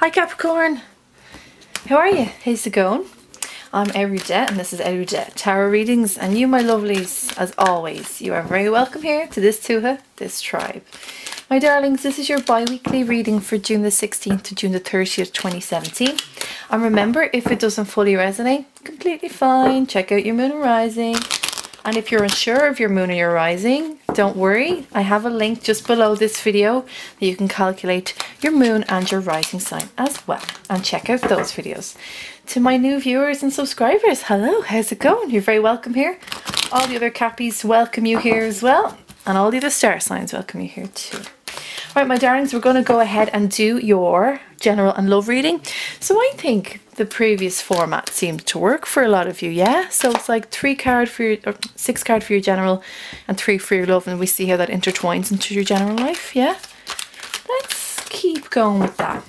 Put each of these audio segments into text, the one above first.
Hi Capricorn, how are you? How's it going? I'm Eriu and this is Eriu Tarot Readings, and you, my lovelies, as always, you are very welcome here to this Tuatha, this tribe. My darlings, this is your bi-weekly reading for June the 16th to June the 30th, 2017. And remember, if it doesn't fully resonate, completely fine. Check out your moon and rising. And if you're unsure of your moon or your rising, don't worry. I have a link just below this video that you can calculate your moon and your rising sign as well. And check out those videos. To my new viewers and subscribers, hello, how's it going? You're very welcome here. All the other Cappies welcome you here as well. And all the other star signs welcome you here too. Right, my darlings, we're going to go ahead and do your general and love reading. So I think the previous format seemed to work for a lot of you, yeah? So it's like 6 card for your general and 3 for your love, and we see how that intertwines into your general life, yeah? Let's keep going with that.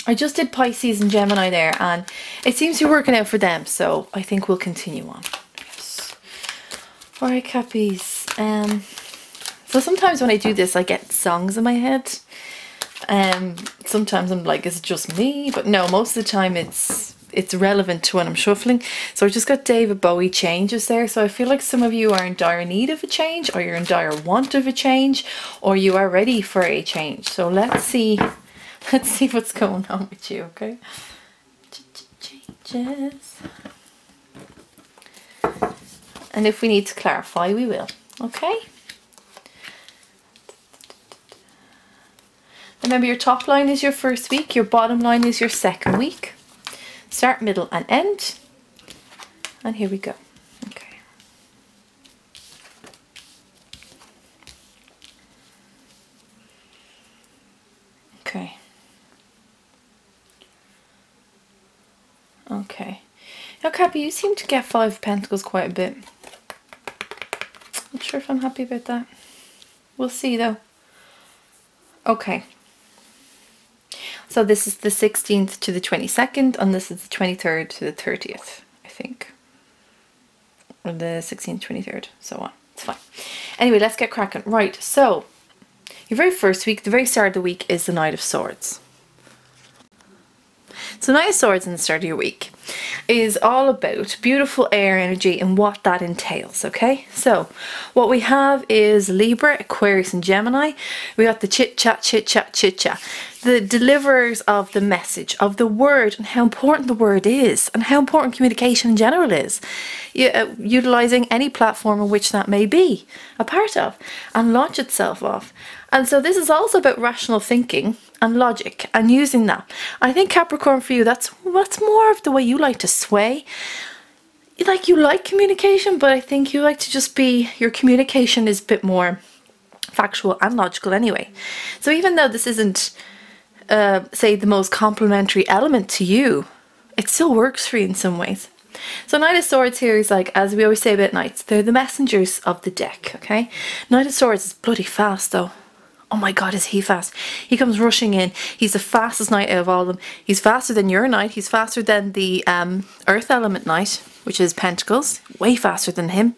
I just did Pisces and Gemini there, and it seems to be working out for them, so I think we'll continue on. Yes. Alright, Cappies. So sometimes when I do this, I get songs in my head. Sometimes I'm like, is it just me? But no, most of the time it's relevant to when I'm shuffling. So I just got David Bowie changes there. So I feel like some of you are in dire need of a change, or you're in dire want of a change, or you are ready for a change. So let's see what's going on with you, okay? Changes. And if we need to clarify, we will, okay? Remember, your top line is your first week, your bottom line is your second week. Start, middle and end. And here we go. Okay. Okay. Okay. Now, Cappy, you seem to get 5 of Pentacles quite a bit. Not sure if I'm happy about that. We'll see though. Okay. So this is the 16th to the 22nd, and this is the 23rd to the 30th, I think. Or the 16th, 23rd, so on. It's fine. Anyway, let's get cracking. Right, so your very first week, the very start of the week, is the Knight of Swords. So Knight of Swords in the start of your week is all about beautiful air energy and what that entails, okay? So what we have is Libra, Aquarius and Gemini. We got the chit chat, the deliverers of the message, of the word, and how important the word is, and how important communication in general is. Utilizing any platform in which that may be a part of and launch itself off. And so this is also about rational thinking and logic and using that. I think Capricorn, for you, that's more of the way you like to sway. You like communication, but I think you like to just be, your communication is a bit more factual and logical anyway. So even though this isn't say the most complementary element to you, it still works for you in some ways. So Knight of Swords here is like, as we always say about knights, they're the messengers of the deck, okay? Knight of Swords is bloody fast though. Oh my god, is he fast. He comes rushing in. He's the fastest knight out of all of them. He's faster than your knight. He's faster than the earth element knight, which is Pentacles. Way faster than him.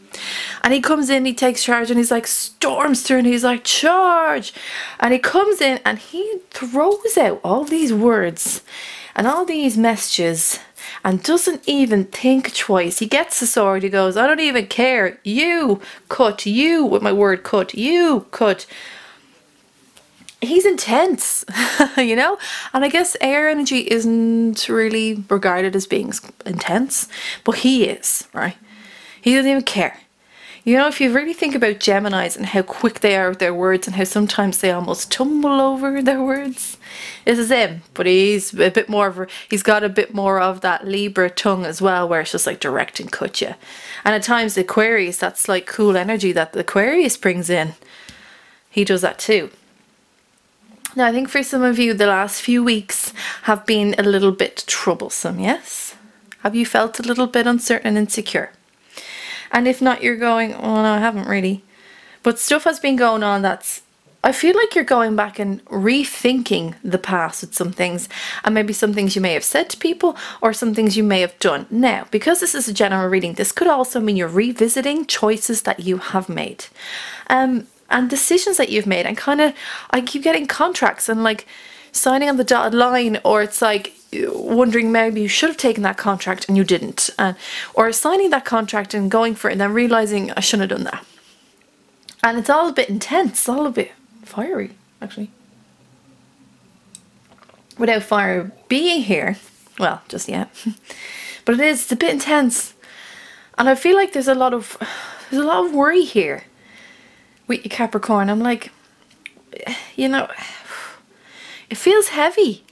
And he comes in, he takes charge, and he's like, storms through, and he's like, charge! And he comes in and he throws out all these words and all these messages and doesn't even think twice. He gets the sword, he goes, I don't even care. You cut, you, with my word cut, you cut. He's intense, you know? And I guess air energy isn't really regarded as being intense, but he is, right? He doesn't even care. You know, if you really think about Geminis and how quick they are with their words and how sometimes they almost tumble over their words, this is him. But he's a bit more of he's got a bit more of that Libra tongue as well, where it's just like direct and cut you. And at times the Aquarius, that's like cool energy that the Aquarius brings in. He does that too. Now, I think for some of you, the last few weeks have been a little bit troublesome, yes? Have you felt a little bit uncertain and insecure? And if not, you're going, oh no, I haven't really. But stuff has been going on that's, I feel like you're going back and rethinking the past with some things. And maybe some things you may have said to people or some things you may have done. Now, because this is a general reading, this could also mean you're revisiting choices that you have made. And decisions that you've made, and kind of, I keep getting contracts and like signing on the dotted line, or it's like wondering maybe you should have taken that contract and you didn't, or signing that contract and going for it and then realizing I shouldn't have done that. And it's all a bit intense, all a bit fiery, actually. Without fire being here, well, just yet. But it's a bit intense. And I feel like there's a lot of worry here with you, Capricorn. I'm like, you know, it feels heavy.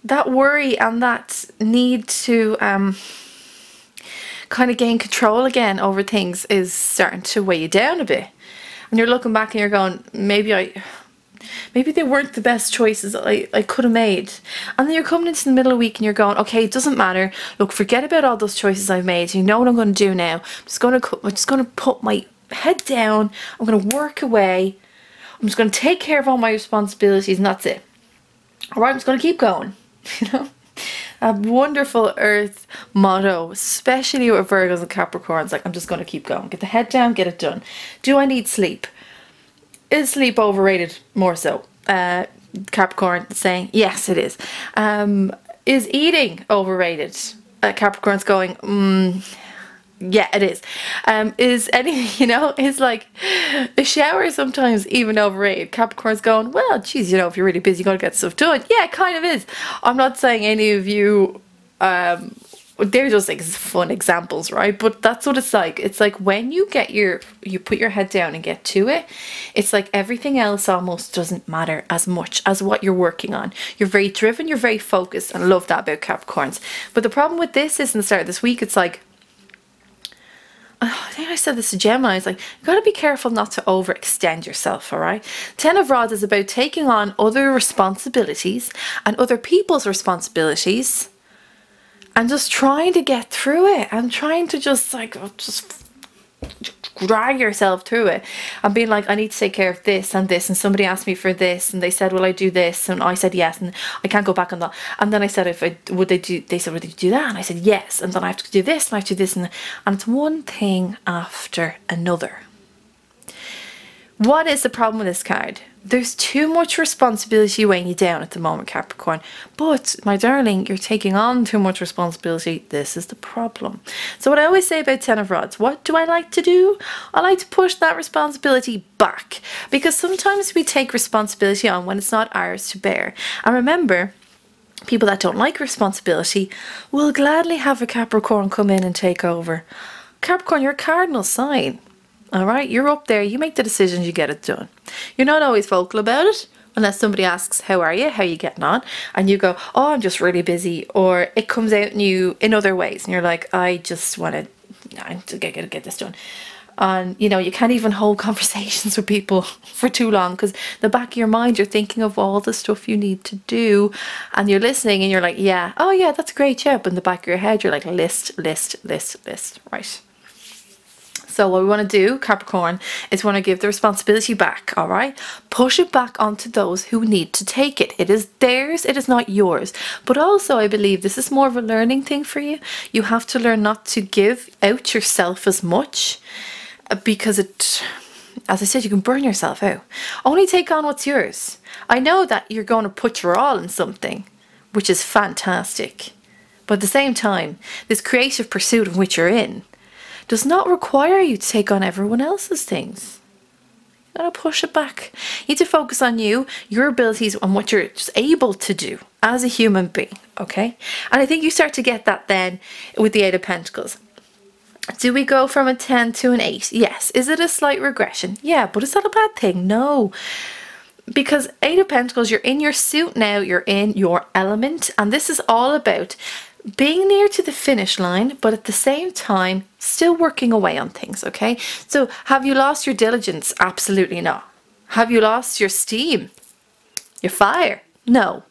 That worry and that need to kind of gain control again over things is starting to weigh you down a bit. And you're looking back and you're going, maybe they weren't the best choices I could have made. And then you're coming into the middle of the week and you're going, okay, it doesn't matter. Look, forget about all those choices I've made. You know what I'm going to do now. I'm just going to put my head down. I'm going to work away. I'm just going to take care of all my responsibilities, and that's it. All right, I'm just going to keep going. You know, a wonderful earth motto, especially with Virgos and Capricorns. Like, I'm just going to keep going. Get the head down, get it done. Do I need sleep? Is sleep overrated? More so. Capricorn saying, yes, it is. Is eating overrated? Capricorn's going, yeah, it is. Is anything, you know, is like the shower sometimes even overrated? Capricorn's going, well, geez, you know, if you're really busy, you gotta get stuff done. Yeah, it kind of is. I'm not saying any of you, they're just like fun examples, right? But that's what it's like. It's like when you put your head down and get to it, it's like everything else almost doesn't matter as much as what you're working on. You're very driven, you're very focused, and I love that about Capricorns. But the problem with this is, in the start of this week, it's like, I think I said this to Gemini, it's like, you got to be careful not to overextend yourself, all right? 10 of Rods is about taking on other responsibilities and other people's responsibilities and just trying to get through it and trying to just drag yourself through it and being like, I need to take care of this and this, and somebody asked me for this and they said, will I do this? And I said yes, and I can't go back on that. And then I said, they said, would they do that? And I said yes, and then I have to do this and I have to do this, and it's one thing after another. What is the problem with this card? There's too much responsibility weighing you down at the moment, Capricorn. But, my darling, you're taking on too much responsibility. This is the problem. So what I always say about 10 of Rods, what do I like to do? I like to push that responsibility back. Because sometimes we take responsibility on when it's not ours to bear. And remember, people that don't like responsibility will gladly have a Capricorn come in and take over. Capricorn, you're a cardinal sign. Alright, you're up there, you make the decisions, you get it done. You're not always vocal about it, unless somebody asks, how are you getting on? And you go, oh, I'm just really busy. Or it comes out in you in other ways, and you're like, I just want to get this done. And, you know, you can't even hold conversations with people for too long, because the back of your mind, you're thinking of all the stuff you need to do, and you're listening, and you're like, yeah, oh yeah, that's great, yeah. But in the back of your head, you're like, list, right? So what we want to do, Capricorn, is we want to give the responsibility back, all right? Push it back onto those who need to take it. It is theirs, it is not yours. But also, I believe this is more of a learning thing for you. You have to learn not to give out yourself as much, because it, as I said, you can burn yourself out. Only take on what's yours. I know that you're going to put your all in something, which is fantastic. But at the same time, this creative pursuit in which you're in does not require you to take on everyone else's things. You gotta push it back. You need to focus on you, your abilities, and what you're just able to do as a human being, okay? And I think you start to get that then with the 8 of Pentacles. Do we go from a 10 to an 8? Yes. Is it a slight regression? Yeah, but is that a bad thing? No. Because 8 of Pentacles, you're in your suit now, you're in your element, and this is all about being near to the finish line, but at the same time still working away on things, okay? So have you lost your diligence? Absolutely not. Have you lost your steam, your fire? No.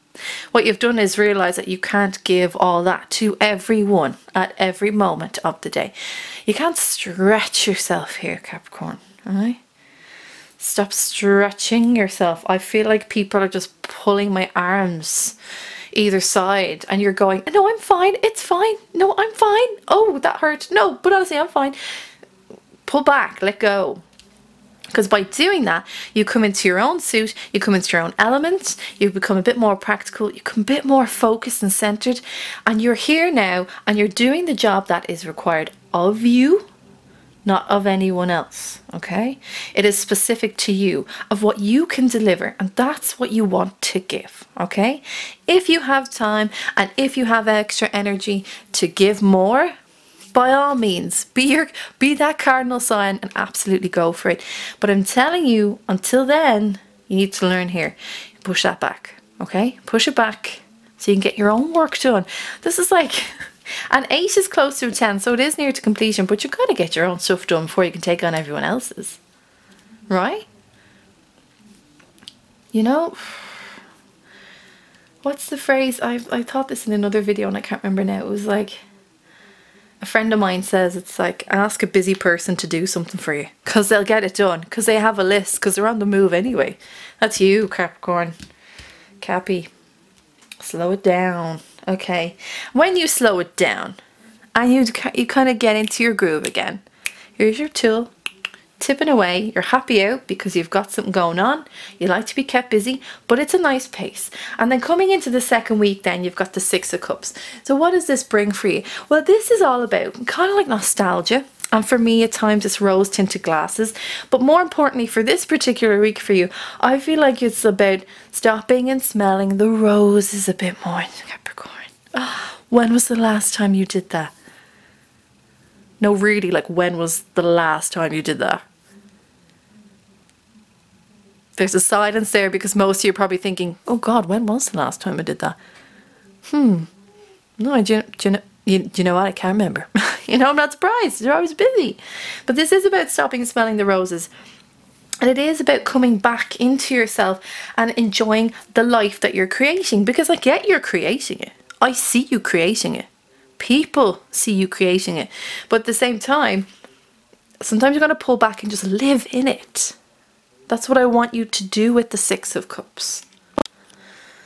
What you've done is realize that you can't give all that to everyone at every moment of the day. You can't stretch yourself here, Capricorn, all right? Stop stretching yourself. I feel like people are just pulling my arms either side, and you're going, no, I'm fine, it's fine, no, I'm fine, oh, that hurt, no, but honestly, I'm fine. Pull back, let go. Because by doing that, you come into your own suit, you come into your own element, you become a bit more practical, you become a bit more focused and centered, and you're here now and you're doing the job that is required of you, not of anyone else, okay? It is specific to you, of what you can deliver, and that's what you want to give, okay? If you have time and if you have extra energy to give more, by all means, be that cardinal sign and absolutely go for it. But I'm telling you, until then, you need to learn here. Push that back, okay? Push it back so you can get your own work done. This is like, an 8 is close to a 10, so it is near to completion, but you've got to get your own stuff done before you can take on everyone else's, right? You know, what's the phrase? I thought this in another video and I can't remember now. It was like, a friend of mine says it's like, ask a busy person to do something for you because they'll get it done because they have a list because they're on the move anyway. That's you, Capricorn. Cappy, slow it down. Okay, when you slow it down and you kind of get into your groove again, here's your tool, tipping away. You're happy out because you've got something going on. You like to be kept busy, but it's a nice pace. And then coming into the second week, then you've got the 6 of Cups. So what does this bring for you? Well, this is all about kind of like nostalgia. And for me, at times, it's rose tinted glasses. But more importantly, for this particular week for you, I feel like it's about stopping and smelling the roses a bit more, Capricorn. Oh, when was the last time you did that? No, really, like, when was the last time you did that? There's a silence there because most of you are probably thinking, oh God, when was the last time I did that? No, do you know what? I can't remember. You know, I'm not surprised. You're always busy. But this is about stopping smelling the roses. And it is about coming back into yourself and enjoying the life that you're creating. Because I get you're creating it. I see you creating it. People see you creating it. But at the same time, sometimes you're going to pull back and just live in it. That's what I want you to do with the 6 of Cups.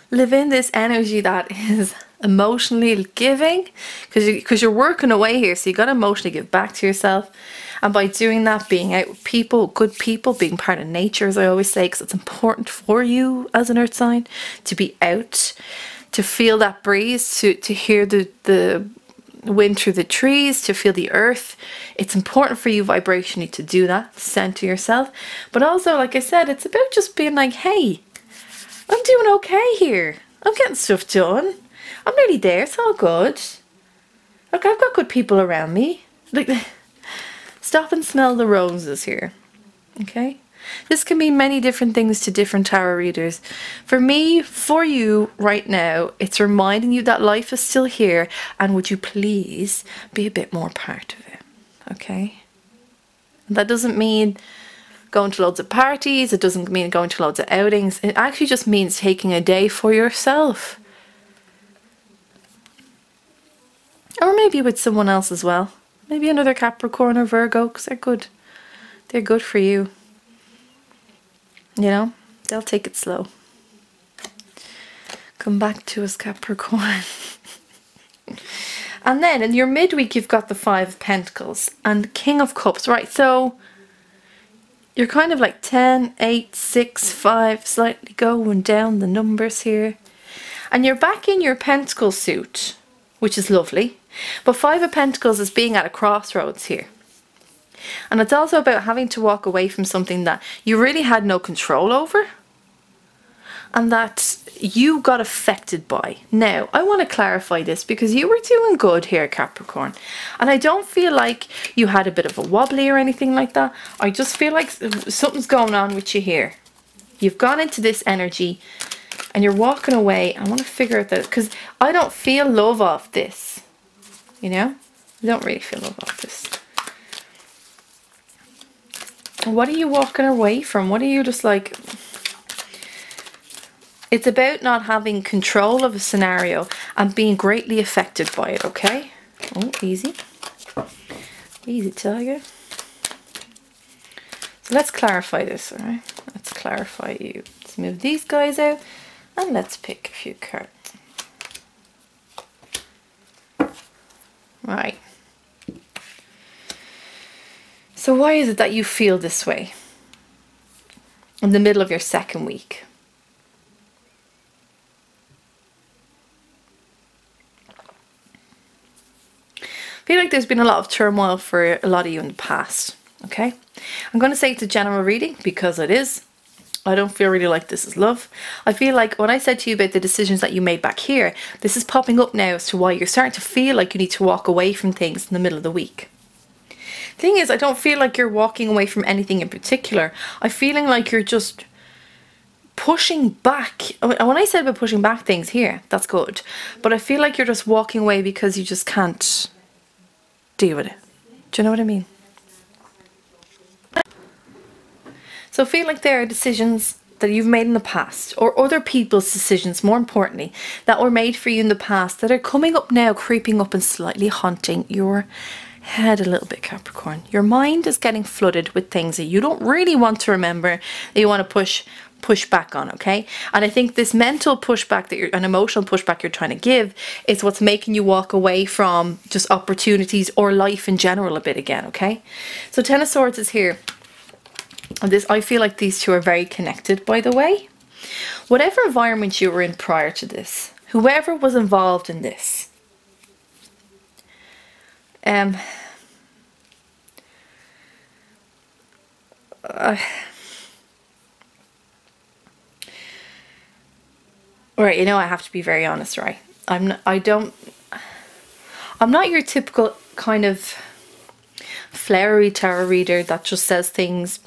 Live in this energy that is emotionally giving, because you're working away here, so you got to emotionally give back to yourself. And by doing that, being out with people, good people, being part of nature, as I always say, because it's important for you as an earth sign to be out, to feel that breeze, to hear the wind through the trees, to feel the earth. It's important for you vibrationally to do that, center yourself. But also, like I said, it's about just being like, hey, I'm doing okay here. I'm getting stuff done. I'm nearly there. It's all good. Look, I've got good people around me. Like, stop and smell the roses here. Okay? This can mean many different things to different tarot readers. For me, for you right now, it's reminding you that life is still here, and would you please be a bit more part of it, okay? And that doesn't mean going to loads of parties, it doesn't mean going to loads of outings, it actually just means taking a day for yourself. Or maybe with someone else as well. Maybe another Capricorn or Virgo, because they're good. They're good for you. You know, they'll take it slow. Come back to us, Capricorn. And then in your midweek, you've got the 5 of Pentacles and King of Cups. Right, so you're kind of like 10, 8, 6, 5, slightly going down the numbers here. And you're back in your Pentacle suit, which is lovely. But 5 of Pentacles is being at a crossroads here. And it's also about having to walk away from something that you really had no control over and that you got affected by. Now, I want to clarify this because you were doing good here, Capricorn. And I don't feel like you had a bit of a wobbly or anything like that. I just feel like something's going on with you here. You've gone into this energy and you're walking away. I want to figure out that, because I don't feel love off this. You know? I don't really feel love off this. What are you walking away from? What are you just like... It's about not having control of a scenario and being greatly affected by it, okay? Oh, easy. Easy, Tiger. So let's clarify this, alright? Let's clarify you. Let's move these guys out and let's pick a few cards. Right. So why is it that you feel this way? in the middle of your second week. I feel like there's been a lot of turmoil for a lot of you in the past, okay? I'm going to say it's a general reading because it is. I don't feel really like this is love. I feel like when I said to you about the decisions that you made back here, this is popping up now as to why you're starting to feel like you need to walk away from things in the middle of the week. Thing is, I don't feel like you're walking away from anything in particular. I'm feeling like you're just pushing back. When I said about pushing back things here, that's good. But I feel like you're just walking away because you just can't deal with it. Do you know what I mean? So I feel like there are decisions that you've made in the past, or other people's decisions, more importantly, that were made for you in the past that are coming up now, creeping up and slightly haunting your head a little bit, Capricorn. Your mind is getting flooded with things that you don't really want to remember, that you want to push back on, okay? And I think this mental pushback that an emotional pushback you're trying to give is what's making you walk away from just opportunities or life in general a bit again, okay? So Ten of Swords is here. And this, I feel like these two are very connected, by the way. Whatever environment you were in prior to this, whoever was involved in this, right, you know, I have to be very honest, right? I'm not your typical kind of flowery tarot reader that just says things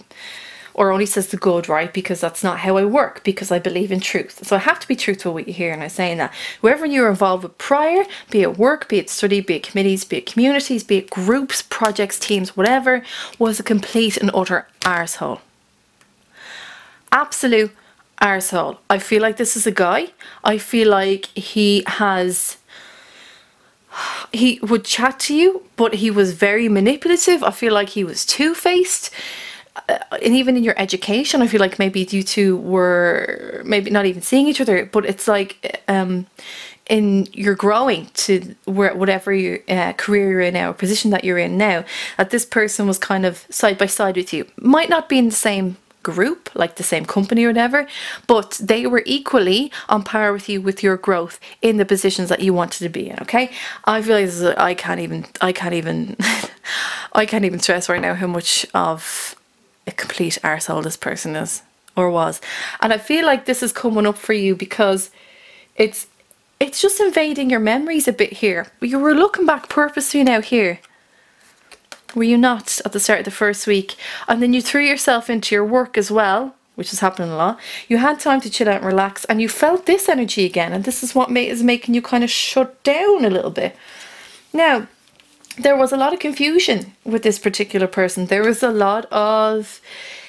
or only says the good, right? Because that's not how I work, because I believe in truth. So I have to be truthful with you here, and I'm saying that whoever you were involved with prior, be it work, be it study, be it committees, be it communities, be it groups, projects, teams, whatever, was a complete and utter arsehole. Absolute arsehole. I feel like this is a guy. I feel like he would chat to you, but he was very manipulative. I feel like he was two-faced. And even in your education, I feel like maybe you two were maybe not even seeing each other, but it's like in your growing to whatever your career you're in now, or position that you're in now, that this person was kind of side by side with you. Might not be in the same group, like the same company or whatever, but they were equally on par with you with your growth in the positions that you wanted to be in, okay? I feel like I can't even I can't even stress right now how much of a complete arsehole this person is or was. And I feel like this is coming up for you because it's just invading your memories a bit here. You were looking back purposely now here. Were you not at the start of the first week? And then you threw yourself into your work as well, which is happening a lot. You had time to chill out and relax, and you felt this energy again, and this is what is making you kind of shut down a little bit. Now, there was a lot of confusion with this particular person. There was a lot of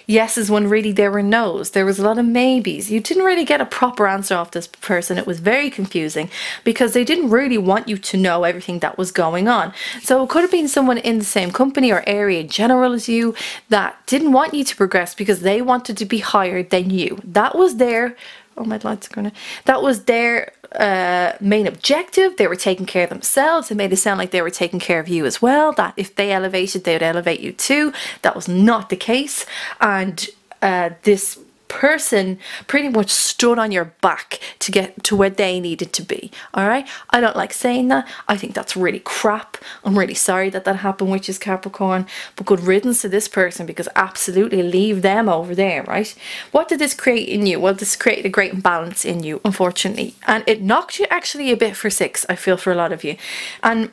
yeses when really there were no's. There was a lot of maybes. You didn't really get a proper answer off this person. It was very confusing because they didn't really want you to know everything that was going on. So it could have been someone in the same company or area in general as you that didn't want you to progress because they wanted to be higher than you. That was their, oh my lights are gonna, that was their main objective. They were taking care of themselves. It made it sound like they were taking care of you as well, that if they elevated, they would elevate you too. That was not the case. And this person pretty much stood on your back to get to where they needed to be. All right, I don't like saying that. I think that's really crap. I'm really sorry that that happened, which is Capricorn, but good riddance to this person, because absolutely leave them over there. Right, what did this create in you? Well, this created a great imbalance in you, unfortunately, and it knocked you actually a bit for six, I feel, for a lot of you. And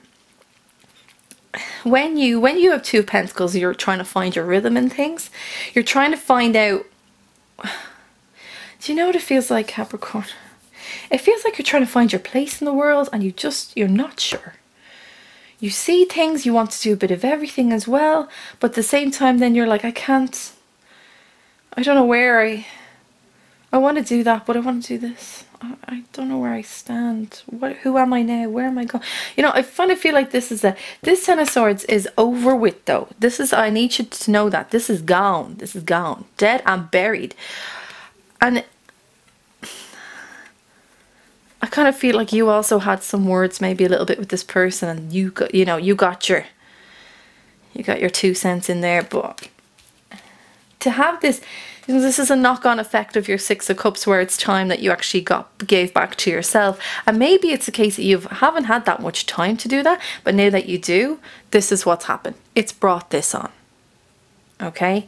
when you have Two of Pentacles, you're trying to find your rhythm in things. You're trying to find out, do you know what it feels like, Capricorn? It feels like you're trying to find your place in the world, and you're not sure. You see things, you want to do a bit of everything as well, but at the same time then you're like, I don't know where I want to do that, but I want to do this. I don't know where I stand. Who am I now? Where am I going? You know, I kind of feel like this Ten of Swords is over with, though. I need you to know that this is gone. This is gone, dead and buried. And I kind of feel like you also had some words, maybe a little bit with this person, and you got your 2 cents in there. But to have this This is a knock-on effect of your Six of Cups, where it's time that you actually gave back to yourself. And maybe it's a case that you haven't had that much time to do that, but now that you do, this is what's happened. It's brought this on. Okay?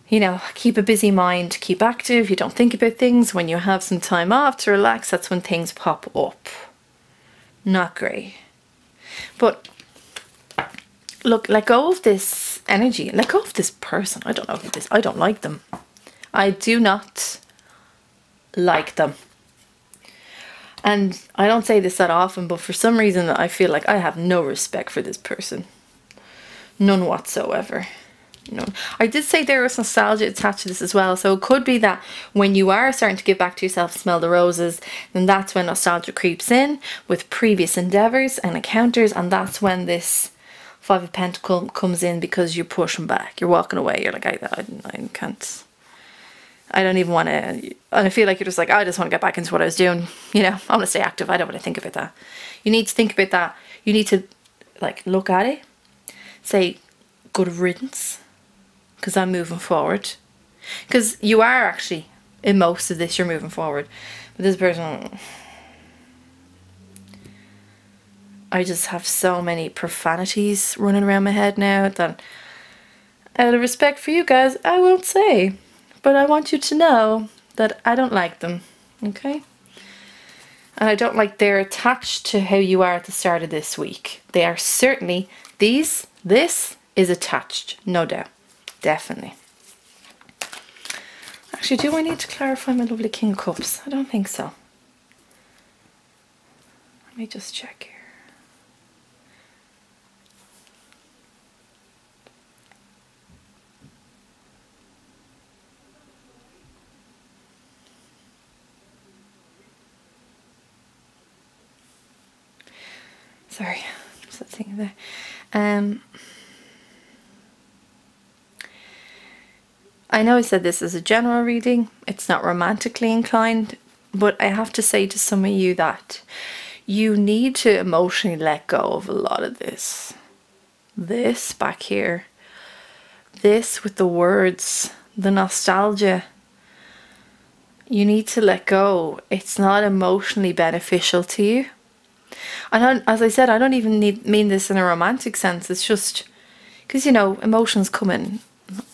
You know, keep a busy mind, keep active, you don't think about things. When you have some time off to relax, that's when things pop up. Not great. But look, let go of this energy, let go of this person. I don't know who this, I don't like them. I do not like them. And I don't say this that often, but for some reason I feel like I have no respect for this person. None whatsoever. None. I did say there was nostalgia attached to this as well, so it could be that when you are starting to give back to yourself, smell the roses, then that's when nostalgia creeps in with previous endeavours and encounters, and that's when this Five of Pentacles comes in, because you're pushing back, you're walking away, you're like, I can't, I don't even want to, and I feel like you're just like, I just want to get back into what I was doing, you know, I want to stay active, I don't want to think about that. You need to think about that, you need to like look at it, say good riddance, because I'm moving forward, because you are actually, in most of this, you're moving forward, but this person, I just have so many profanities running around my head now that, out of respect for you guys, I won't say. But I want you to know that I don't like them, okay? And I don't like they're attached to how you are at the start of this week. They are certainly, this is attached, no doubt. Definitely. Actually, do I need to clarify my lovely King of Cups? I don't think so. Let me just check here. Sorry, just that thing there. I know I said this is a general reading, it's not romantically inclined, but I have to say to some of you that you need to emotionally let go of a lot of this. This back here, this with the words, the nostalgia, you need to let go. It's not emotionally beneficial to you. And as I said, I don't even mean this in a romantic sense, it's just because, you know, emotions come in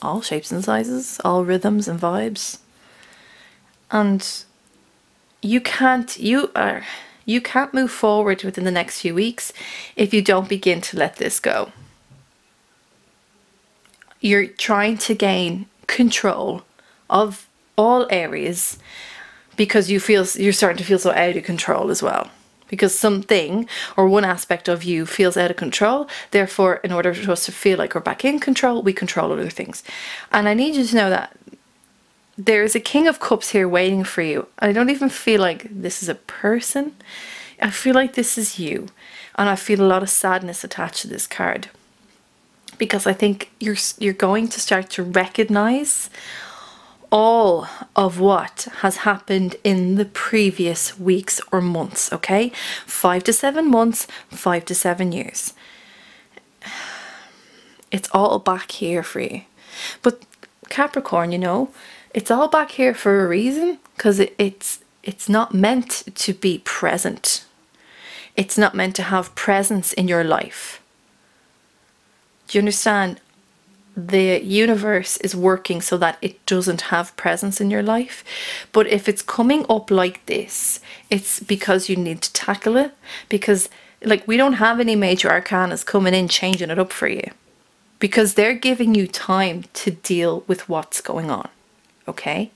all shapes and sizes, all rhythms and vibes, and you can't move forward within the next few weeks if you don't begin to let this go. You're trying to gain control of all areas because you're starting to feel so out of control as well. Because something or one aspect of you feels out of control. Therefore, in order for us to feel like we're back in control, we control other things. And I need you to know that there is a King of Cups here waiting for you. I don't even feel like this is a person. I feel like this is you. And I feel a lot of sadness attached to this card. Because I think you're going to start to recognize all of what has happened in the previous weeks or months, okay? 5 to 7 months, 5 to 7 years. It's all back here for you. But Capricorn, you know, it's all back here for a reason, because it's not meant to be present. It's not meant to have presence in your life. Do you understand? The universe is working so that it doesn't have presence in your life. But if it's coming up like this, it's because you need to tackle it. Because, like, we don't have any major arcanas coming in changing it up for you. Because they're giving you time to deal with what's going on. Okay?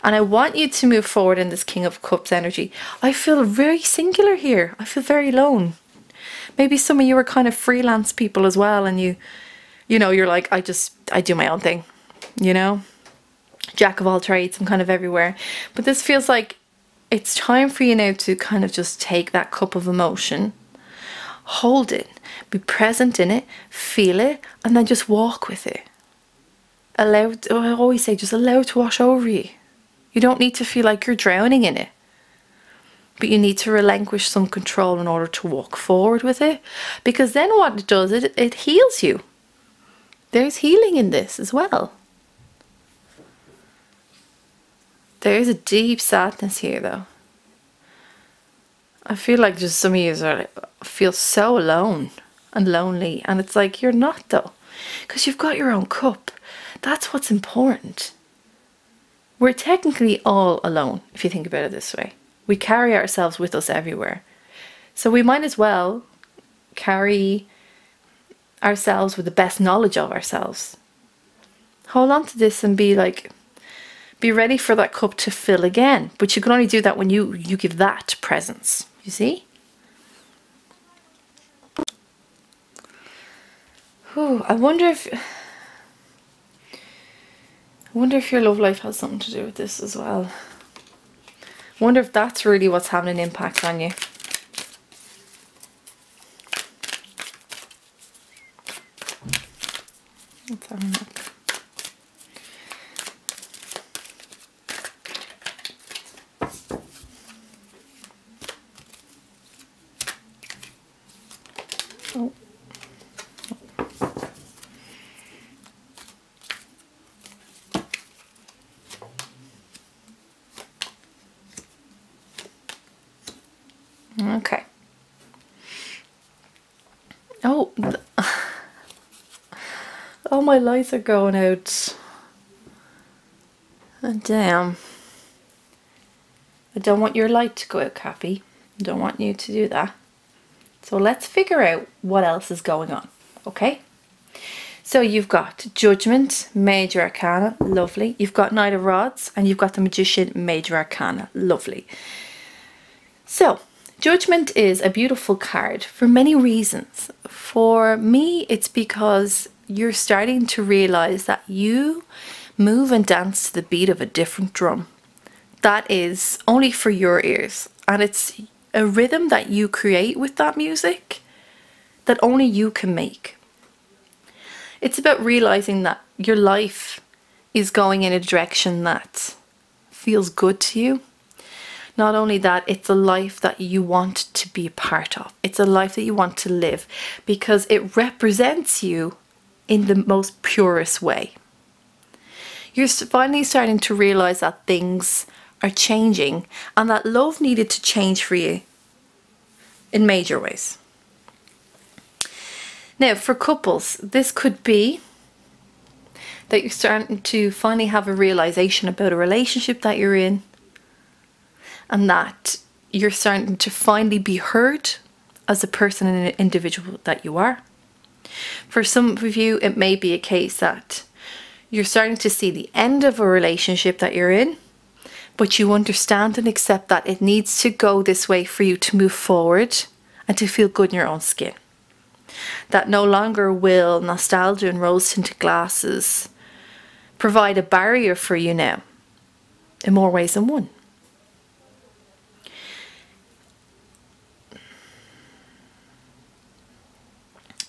And I want you to move forward in this King of Cups energy. I feel very singular here. I feel very alone. Maybe some of you are kind of freelance people as well, and you know, you're like, I do my own thing, you know? Jack of all trades, I'm kind of everywhere. But this feels like it's time for you now to kind of just take that cup of emotion, hold it, be present in it, feel it, and then just walk with it. Allow it, I always say, just allow it to wash over you. You don't need to feel like you're drowning in it. But you need to relinquish some control in order to walk forward with it. Because then what it does, it heals you. There's healing in this as well. There is a deep sadness here though. I feel like just some of you feel so alone and lonely, and it's like you're not though, because you've got your own cup. That's what's important. We're technically all alone if you think about it this way. We carry ourselves with us everywhere. So we might as well carry ourselves with the best knowledge of ourselves. Hold on to this and be ready for that cup to fill again. But you can only do that when you give that presence. You see? Ooh, I wonder if your love life has something to do with this as well. I wonder if that's really what's having an impact on you. Let's have a look. Oh. Okay. Oh, oh, my lights are going out. Oh, damn. I don't want your light to go out, Cappy. I don't want you to do that. So let's figure out what else is going on, okay? So you've got Judgment, Major Arcana, lovely. You've got Knight of Rods, and you've got the Magician, Major Arcana, lovely. So, Judgment is a beautiful card for many reasons. For me, it's because you're starting to realize that you move and dance to the beat of a different drum. That is only for your ears, and it's a rhythm that you create with that music that only you can make. It's about realizing that your life is going in a direction that feels good to you. Not only that, it's a life that you want to be a part of. It's a life that you want to live because it represents you in the most purest way. You're finally starting to realize that things are changing and that love needed to change for you in major ways. Now, for couples, this could be that you're starting to finally have a realization about a relationship that you're in, and that you're starting to finally be heard as a person and an individual that you are. For some of you, it may be a case that you're starting to see the end of a relationship that you're in, but you understand and accept that it needs to go this way for you to move forward and to feel good in your own skin. That no longer will nostalgia and rose-tinted glasses provide a barrier for you now, in more ways than one.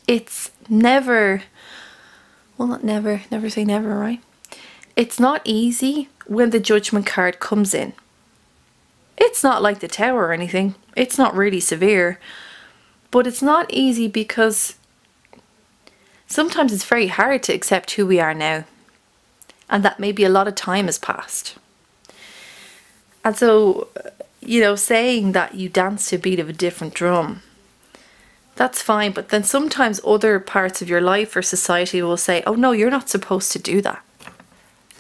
It's never, well, not never, never say never, right? It's not easy when the Judgment card comes in. It's not like the Tower or anything. It's not really severe, but it's not easy because sometimes it's very hard to accept who we are now, and that maybe a lot of time has passed. And so, you know, saying that you dance to a beat of a different drum, that's fine, but then sometimes other parts of your life or society will say, oh no, you're not supposed to do that.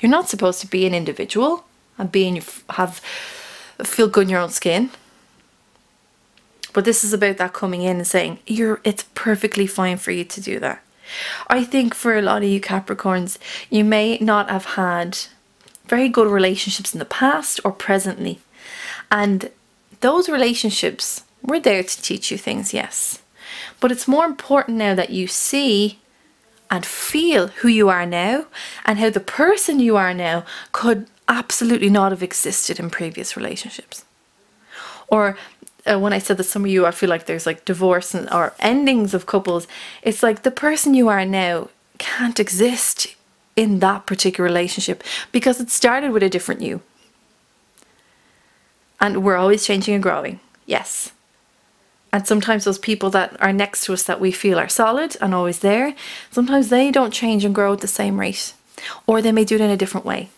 You're not supposed to be an individual and feel good in your own skin. But this is about that coming in and saying, it's perfectly fine for you to do that. I think for a lot of you Capricorns, you may not have had very good relationships in the past or presently. And those relationships were there to teach you things, yes. But it's more important now that you see and feel who you are now and how the person you are now could absolutely not have existed in previous relationships. Or when I said that some of you, I feel like there's like divorce or endings of couples, it's like the person you are now can't exist in that particular relationship because it started with a different you. And we're always changing and growing, yes. And sometimes those people that are next to us that we feel are solid and always there, sometimes they don't change and grow at the same rate. Or they may do it in a different way.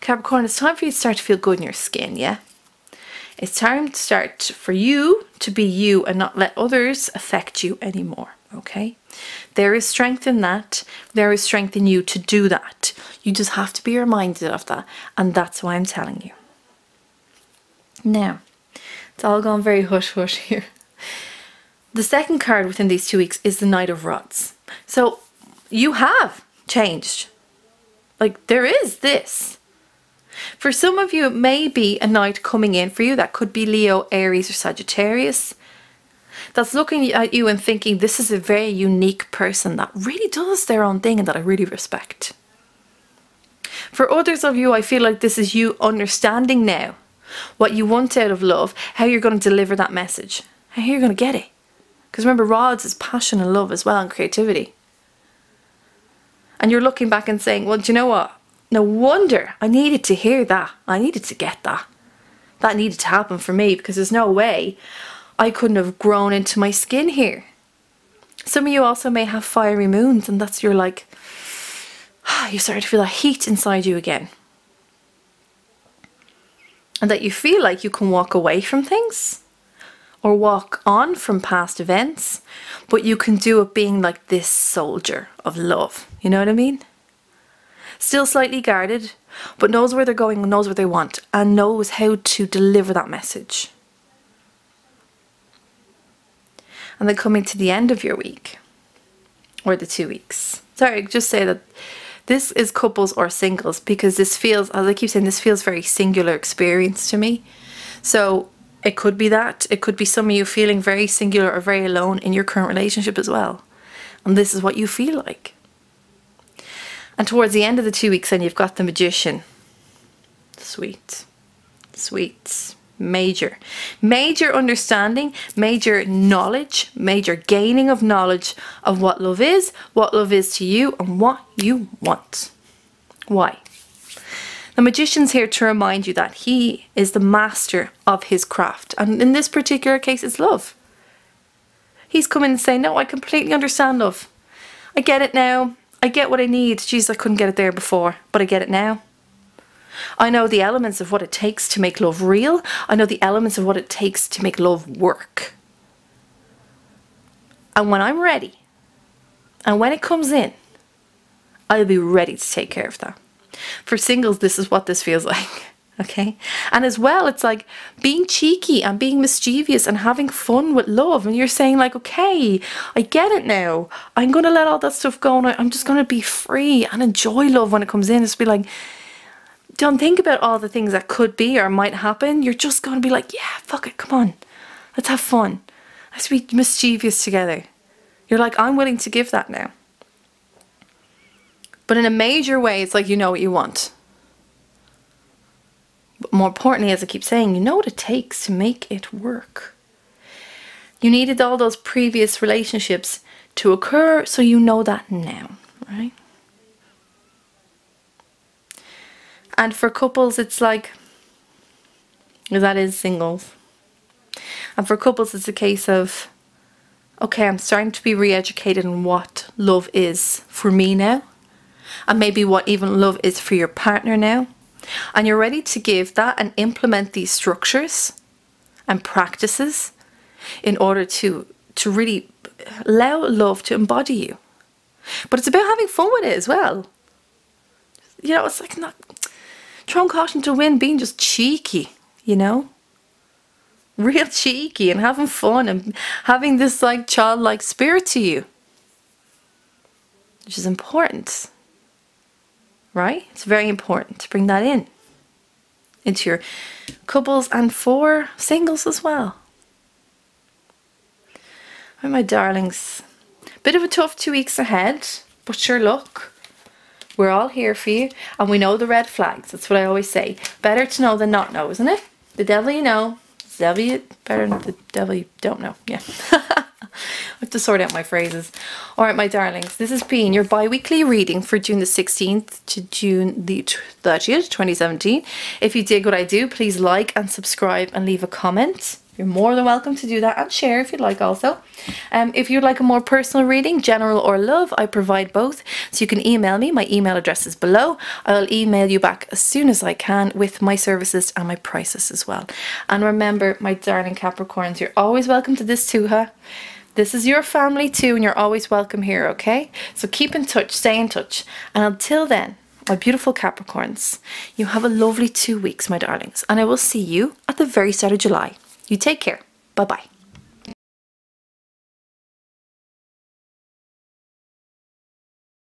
Capricorn, it's time for you to start to feel good in your skin, yeah? It's time to start for you to be you and not let others affect you anymore, okay? There is strength in that. There is strength in you to do that. You just have to be reminded of that. And that's why I'm telling you. Now, it's all gone very hush-hush here. The second card within these 2 weeks is the Knight of Rods. So, you have changed. Like, there is this. For some of you, it may be a knight coming in for you. That could be Leo, Aries, or Sagittarius. That's looking at you and thinking, this is a very unique person that really does their own thing and that I really respect. For others of you, I feel like this is you understanding now what you want out of love, how you're going to deliver that message, how you're going to get it. Because remember, rods is passion and love as well, and creativity. And you're looking back and saying, well, do you know what? No wonder I needed to hear that. I needed to get that. That needed to happen for me, because there's no way I couldn't have grown into my skin here. Some of you also may have fiery moons, and that's you're like, you start to feel that heat inside you again. And that you feel like you can walk away from things or walk on from past events, but you can do it being like this soldier of love. You know what I mean? Still slightly guarded, but knows where they're going, knows what they want, and knows how to deliver that message. And then coming to the end of your week, or the 2 weeks. Sorry, just say that this is couples or singles, because this feels, as I keep saying, this feels very singular experience to me. So it could be that. It could be some of you feeling very singular or very alone in your current relationship as well. And this is what you feel like. And towards the end of the 2 weeks, then you've got the Magician. Sweet. Sweet. Major understanding, major knowledge, major gaining of knowledge of what love is to you, and what you want. Why? The Magician's here to remind you that he is the master of his craft, and in this particular case it's love. He's coming and saying, no, I completely understand love. I get it now. I get what I need. Jeez, I couldn't get it there before, but I get it now. I know the elements of what it takes to make love real. I know the elements of what it takes to make love work. And when I'm ready, and when it comes in, I'll be ready to take care of that. For singles, this is what this feels like. Okay? And as well, it's like being cheeky and being mischievous and having fun with love. And you're saying like, okay, I get it now. I'm going to let all that stuff go. And I'm just going to be free and enjoy love when it comes in. Just be like, don't think about all the things that could be or might happen. You're just going to be like, yeah, fuck it, come on. Let's have fun. Let's be mischievous together. You're like, I'm willing to give that now. But in a major way, it's like you know what you want. But more importantly, as I keep saying, you know what it takes to make it work. You needed all those previous relationships to occur, so you know that now, right? And for couples, it's like, that is singles. And for couples, it's a case of, okay, I'm starting to be re-educated on what love is for me now. And maybe what even love is for your partner now. And you're ready to give that and implement these structures and practices in order to really allow love to embody you. But it's about having fun with it as well. You know, it's like not throwing caution to the wind, being just cheeky, you know? Real cheeky and having fun and having this like childlike spirit to you. Which is important. Right? It's very important to bring that in. Into your couples and for singles as well. Right, my darlings. Bit of a tough 2 weeks ahead. But sure, look. We're all here for you, and we know the red flags. That's what I always say. Better to know than not know, isn't it? The devil you know, the devil you better than the devil you don't know. Yeah. I have to sort out my phrases. Alright, my darlings, this has been your bi-weekly reading for June the 16th to June the 30th, 2017. If you dig what I do, please like and subscribe and leave a comment. you're more than welcome to do that and share if you'd like also. If you'd like a more personal reading, general or love, I provide both. So you can email me. My email address is below. I'll email you back as soon as I can with my services and my prices as well. And remember, my darling Capricorns, you're always welcome to this Tuatha. This is your family too, and you're always welcome here, okay? So keep in touch, stay in touch. And until then, my beautiful Capricorns, you have a lovely 2 weeks, my darlings. And I will see you at the very start of July. You take care. Bye-bye.